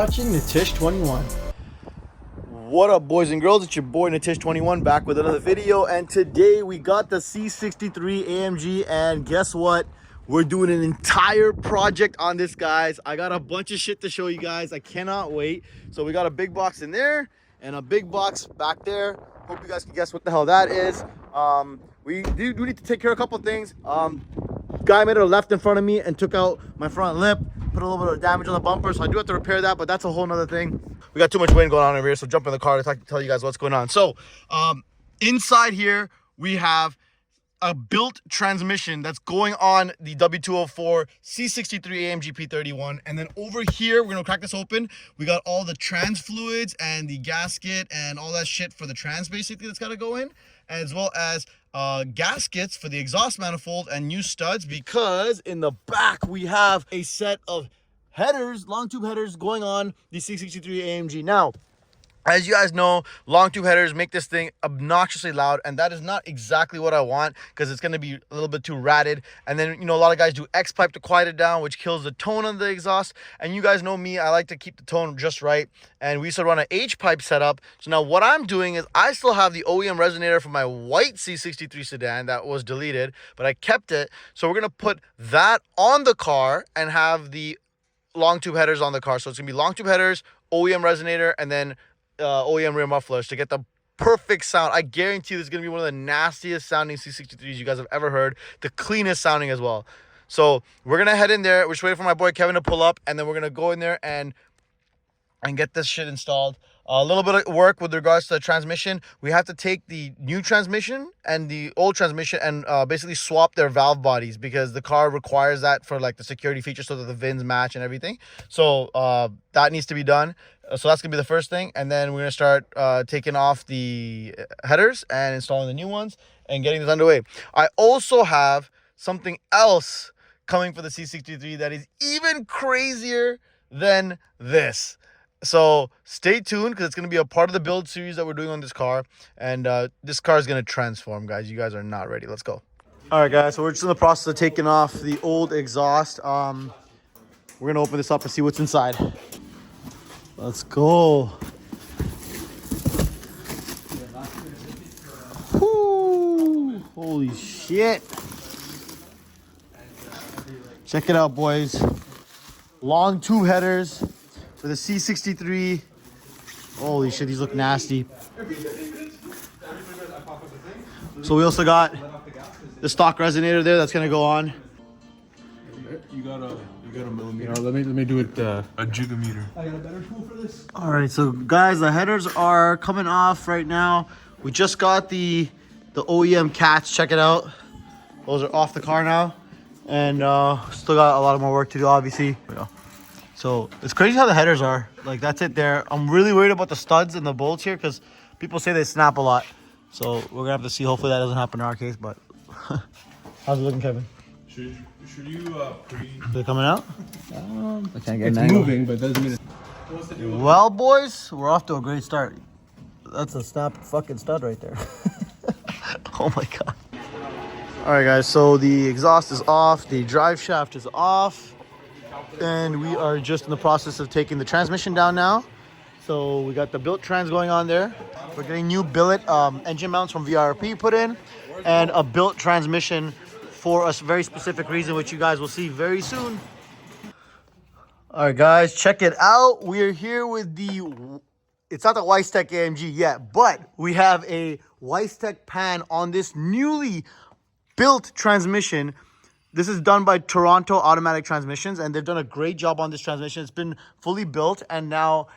watching Natish21. What up, boys and girls? It's your boy Natish21 back with another video, and today we got the C63 AMG, and guess what? We're doing an entire project on this, guys. I got a bunch of shit to show you guys. I cannot wait. So we got a big box in there and a big box back there. Hope you guys can guess what the hell that is. We do need to take care of a couple of things. Guy made a left in front of me and took out my front lip, put a little bit of damage on the bumper, so I do have to repair that, but that's a whole nother thing. We got too much wind going on over here, so jump in the car to tell you guys what's going on. So inside here we have a built transmission that's going on the W204 C63 AMG P31, and then over here we're gonna crack this open. We got all the trans fluids and the gasket and all that shit for the trans, basically, that's got to go in, as well as gaskets for the exhaust manifold and new studs, because in the back we have a set of headers, long tube headers, going on the C63 AMG. Now, as you guys know, long tube headers make this thing obnoxiously loud, and that is not exactly what I want, because it's going to be a little bit too ratted. And then, you know, a lot of guys do X-pipe to quiet it down, which kills the tone of the exhaust. And you guys know me, I like to keep the tone just right, and we used to run an H-pipe setup. So now what I'm doing is I still have the OEM resonator from my white C63 sedan that was deleted, but I kept it. So we're going to put that on the car and have the long tube headers on the car. So it's going to be long tube headers, OEM resonator, and then OEM rear mufflers to get the perfect sound. I guarantee this is going to be one of the nastiest sounding C63s you guys have ever heard. The cleanest sounding as well. So we're going to head in there. We're just waiting for my boy Kevin to pull up, and then we're going to go in there and get this shit installed. A little bit of work with regards to the transmission. We have to take the new transmission and the old transmission and basically swap their valve bodies, because the car requires that for like the security features, so that the VINs match and everything. So that needs to be done. So that's gonna be the first thing, and then we're gonna start taking off the headers and installing the new ones and getting this underway. I also have something else coming for the C63 that is even crazier than this. So stay tuned, because it's going to be a part of the build series that we're doing on this car. And this car is going to transform, guys. You guys are not ready. Let's go. All right, guys. So we're just in the process of taking off the old exhaust. We're going to open this up and see what's inside. Let's go. Woo! Holy shit. Check it out, boys. Long tube headers for the C63. Holy shit, these look nasty. So we also got the stock resonator there that's gonna go on. You got a millimeter. Let me do it a gigameter. I got a better tool for this. All right, so guys, the headers are coming off right now. We just got the OEM cats. Check it out. Those are off the car now, and still got a lot more work to do, obviously. So it's crazy how the headers are. Like, that's it there. I'm really worried about the studs and the bolts here, because people say they snap a lot. So we're gonna have to see. Hopefully that doesn't happen in our case. But how's it looking, Kevin? Should you Is it coming out? I can't get It's moving, but doesn't mean it. Well, boys, we're off to a great start. That's a snap fucking stud right there. Oh my god. All right, guys. So the exhaust is off. The drive shaft is off. And we are just in the process of taking the transmission down now. So we got the built trans going on there. We're getting new billet engine mounts from VRP put in, and a built transmission for a very specific reason, which you guys will see very soon. All right, guys, check it out. We're here with it's not the Weisstech AMG yet, but we have a Weisstech pan on this newly built transmission. This is done by Toronto Automatic Transmissions, and they've done a great job on this transmission. It's been fully built, and now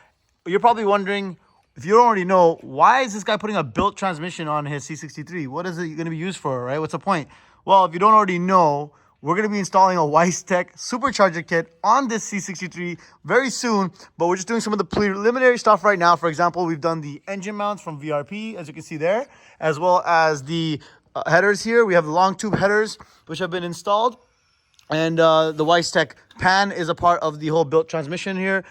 you're probably wondering, if you don't already know, why is this guy putting a built transmission on his C63? What is it going to be used for, right? What's the point? Well, if you don't already know, we're going to be installing a Weisstech supercharger kit on this C63 very soon, but we're just doing some of the preliminary stuff right now. For example, we've done the engine mounts from VRP, as you can see there, as well as the headers here. We have the long tube headers, which have been installed, and the Weisstech pan is a part of the whole built transmission here.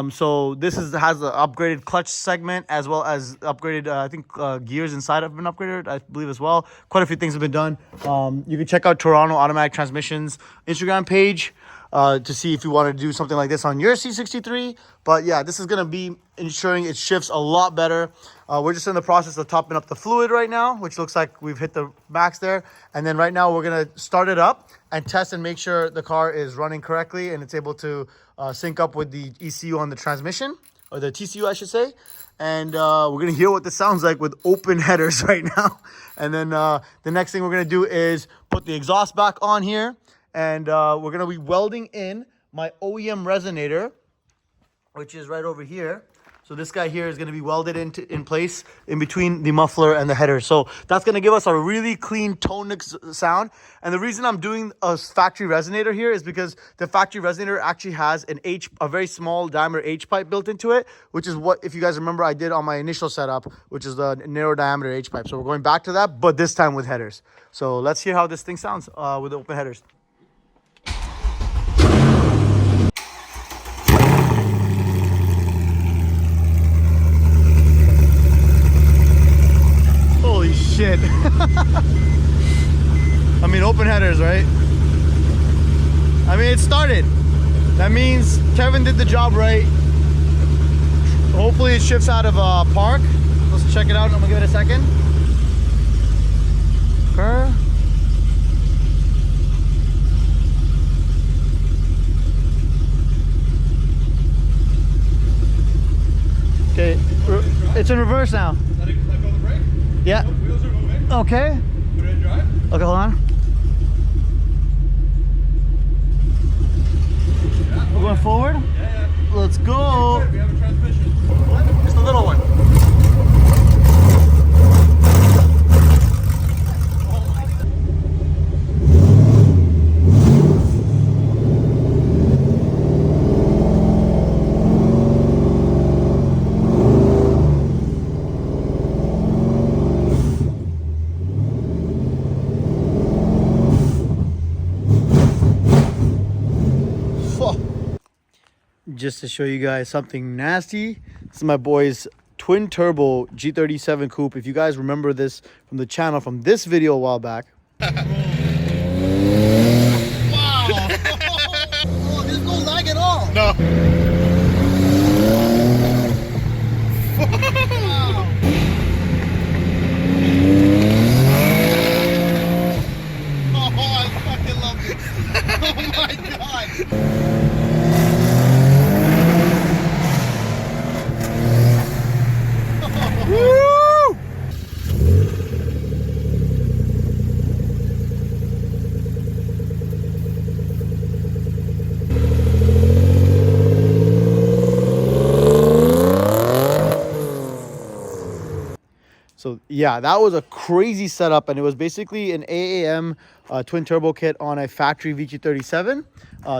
So this has the upgraded clutch segment, as well as upgraded I think gears inside have been upgraded, I believe, as well. Quite a few things have been done. You can check out Toronto Automatic Transmissions Instagram page to see if you want to do something like this on your C63. But yeah, this is going to be ensuring it shifts a lot better. We're just in the process of topping up the fluid right now, which looks like we've hit the max there. And then right now we're going to start it up and test and make sure the car is running correctly and it's able to sync up with the ECU on the transmission, or the TCU I should say. And we're going to hear what this sounds like with open headers right now. And then the next thing we're going to do is put the exhaust back on here. And we're going to be welding in my OEM resonator, which is right over here. So this guy here is going to be welded in place in between the muffler and the header. So that's going to give us a really clean tonic sound. And the reason I'm doing a factory resonator here is because the factory resonator actually has a very small diameter H pipe built into it, which is what, if you guys remember, I did on my initial setup, which is the narrow diameter H pipe. So we're going back to that, but this time with headers. So let's hear how this thing sounds with the open headers. Holy shit. I mean, open headers, right? I mean, it started. That means Kevin did the job right. Hopefully it shifts out of park. Let's check it out. I'm gonna give it a second. Okay, it's in reverse now. Yeah. Wheels are moving. Okay. Put it in drive. Okay, hold on. Yeah, we're going forward? Yeah. Let's go. We have a transmission. Just a little one. Just to show you guys something nasty, this is my boy's twin turbo G37 coupe. If you guys remember this from the channel from this video a while back. Wow. Oh, this goes lag at all. No. Wow. Oh, I fucking love it. Oh my god. Woo! So yeah, that was a crazy setup, and it was basically an AAM twin turbo kit on a factory VQ37.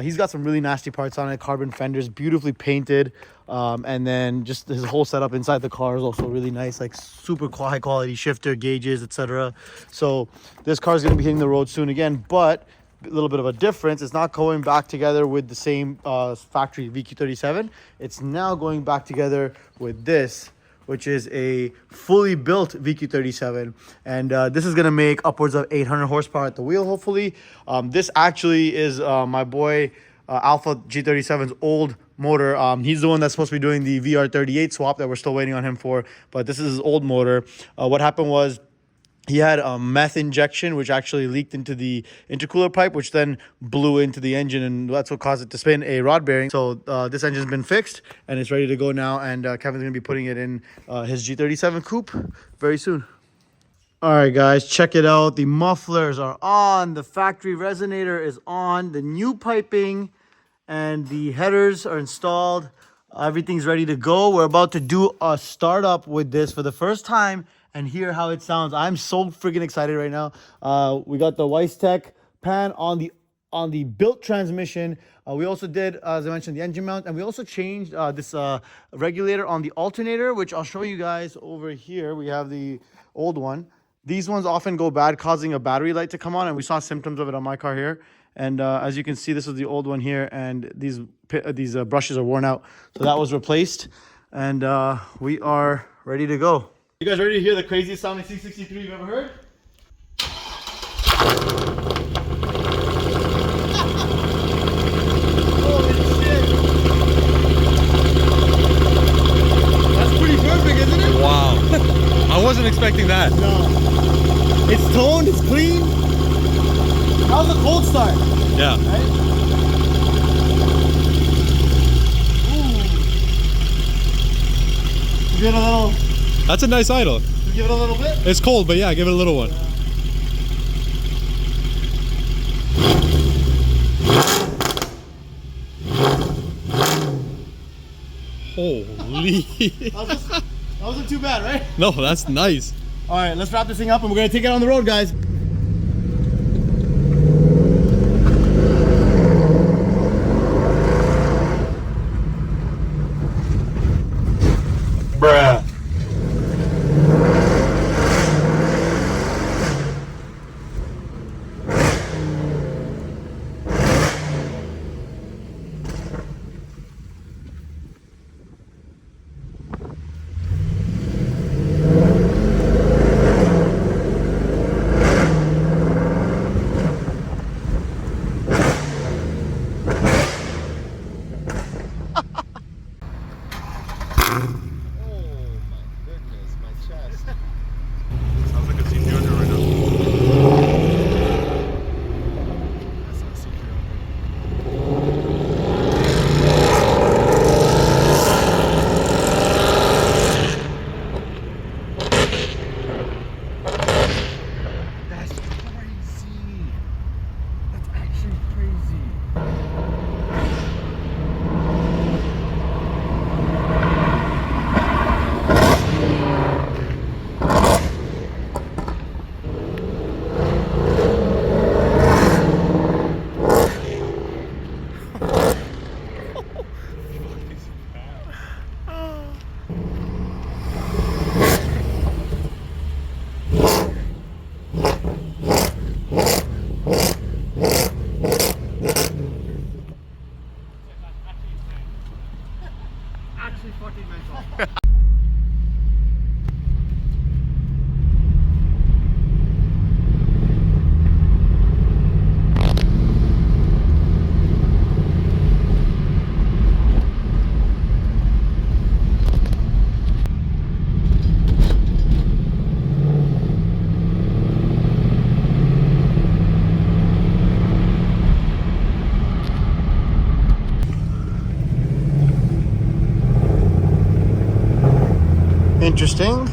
He's got some really nasty parts on it, carbon fenders, beautifully painted, and then just his whole setup inside the car is also really nice, like super high quality shifter, gauges, etc. So this car is going to be hitting the road soon again, but a little bit of a difference. It's not going back together with the same factory VQ37. It's now going back together with this, which is a fully built VQ37, and this is gonna make upwards of 800 horsepower at the wheel, hopefully. This actually is my boy Alpha G37's old motor. He's the one that's supposed to be doing the VR38 swap that we're still waiting on him for, but this is his old motor. What happened was he had a meth injection, which actually leaked into the intercooler pipe, which then blew into the engine, and that's what caused it to spin a rod bearing. So this engine's been fixed, and it's ready to go now, and Kevin's going to be putting it in his G37 coupe very soon. All right, guys, check it out. The mufflers are on. The factory resonator is on. The new piping and the headers are installed. Everything's ready to go. We're about to do a startup with this for the first time and hear how it sounds. I'm so freaking excited right now. We got the Weisstech pan on the built transmission. We also did, as I mentioned, the engine mount, and we also changed this regulator on the alternator, which I'll show you guys over here. We have the old one. These ones often go bad, causing a battery light to come on, and we saw symptoms of it on my car here. And as you can see, this is the old one here, and these brushes are worn out. So that was replaced, and we are ready to go. You guys ready to hear the craziest sounding C63 you've ever heard? I wasn't expecting that. No. It's toned, it's clean. How's the cold start? Yeah. Right? Ooh. Give it a little. That's a nice idle. Give it a little bit. It's cold, but yeah, give it a little one. Holy. That wasn't too bad, right? No, that's nice. All right, let's wrap this thing up and we're gonna take it on the road, guys. Bruh. Sounds like a C300 right now. That's not C300. That's crazy. That's actually crazy. Actually fucking mental. Interesting.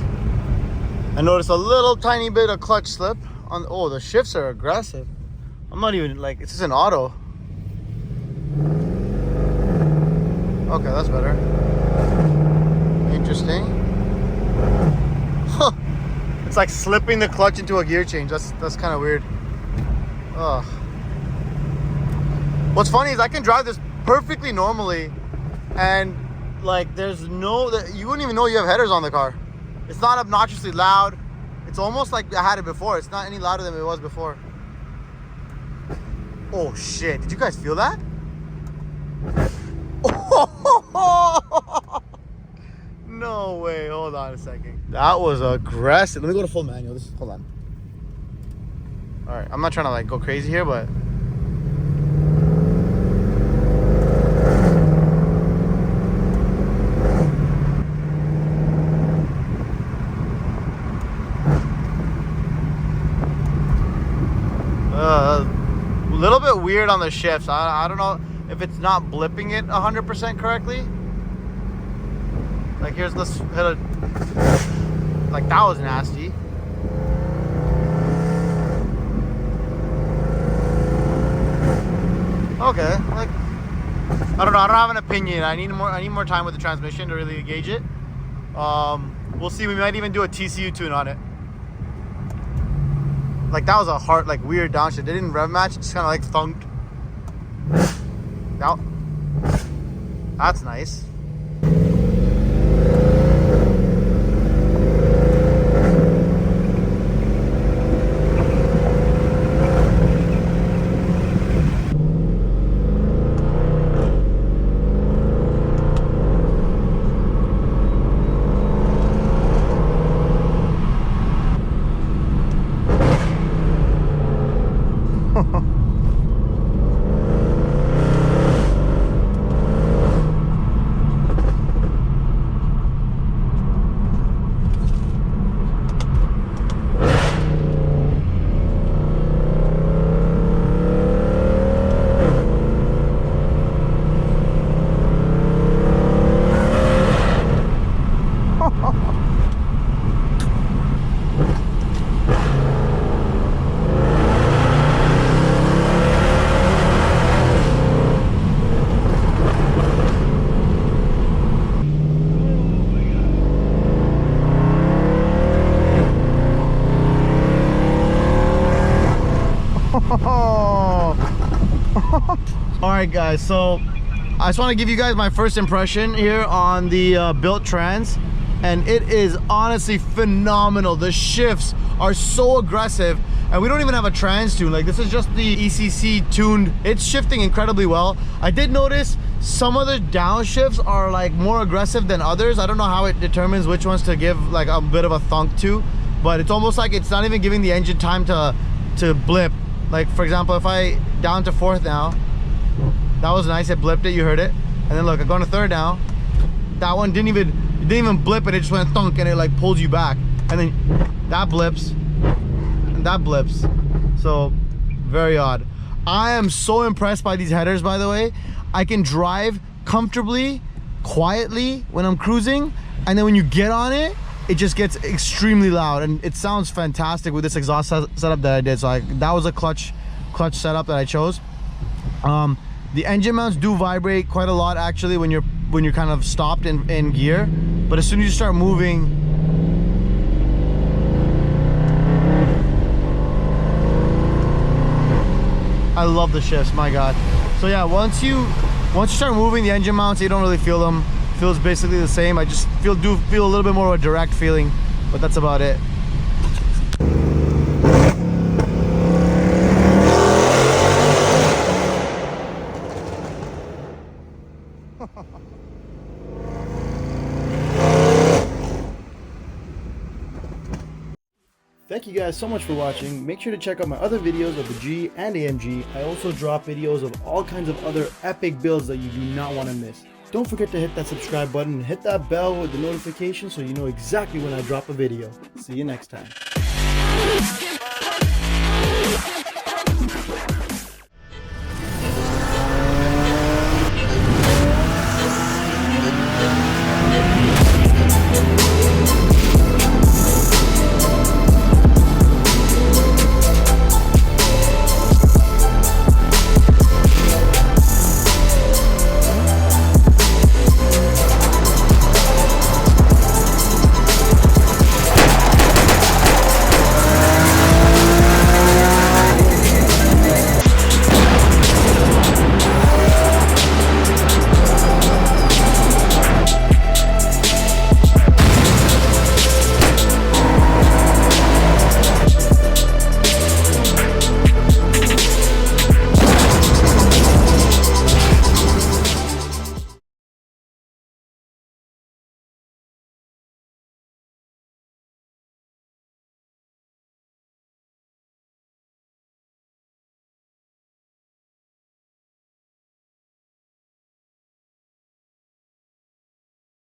I noticed a little tiny bit of clutch slip on. Oh, the shifts are aggressive. I'm not even like, it's just an auto. Okay, that's better. Interesting. Huh. It's like slipping the clutch into a gear change. That's kind of weird. Ugh. What's funny is I can drive this perfectly normally, and like there's no, you wouldn't even know you have headers on the car. It's not obnoxiously loud. It's almost like I had it before. It's not any louder than it was before. Oh shit, did you guys feel that? No way, hold on a second. That was aggressive. Let me go to full manual. Hold on. All right, I'm not trying to like go crazy here, but a little bit weird on the shifts. I don't know if it's not blipping it 100% correctly. Like here's, let's hit a, like that was nasty. Okay, like I don't know. I don't have an opinion. I need more time with the transmission to really gauge it. We'll see. We might even do a TCU tune on it. Like that was a hard, like weird downshift. It didn't rev match. It just kind of like thunked. Now, that's nice. All right, guys, so I just want to give you guys my first impression here on the built trans, and it is honestly phenomenal. The shifts are so aggressive, and we don't even have a trans tune. Like, this is just the ECC tuned. It's shifting incredibly well. I did notice some of the downshifts are like more aggressive than others. I don't know how it determines which ones to give like a bit of a thunk to, but it's almost like it's not even giving the engine time to blip. Like, for example, if I down to fourth now, that was nice, it blipped it, you heard it. And then look, I go to third now, that one didn't even blip it, it just went thunk, and it like pulls you back. And then that blips, and that blips. So, very odd. I am so impressed by these headers, by the way. I can drive comfortably, quietly when I'm cruising, and then when you get on it, it just gets extremely loud, and it sounds fantastic with this exhaust setup that I did. So that was a clutch setup that I chose. The engine mounts do vibrate quite a lot actually when you're kind of stopped in gear, but as soon as you start moving, I love the shifts, my god. So yeah, once you start moving the engine mounts, you don't really feel them. Feels basically the same. I just feel a little bit more of a direct feeling, but that's about it. Thank you guys so much for watching. Make sure to check out my other videos of the G and AMG. I also drop videos of all kinds of other epic builds that you do not want to miss. Don't forget to hit that subscribe button and hit that bell with the notification so you know exactly when I drop a video. See you next time.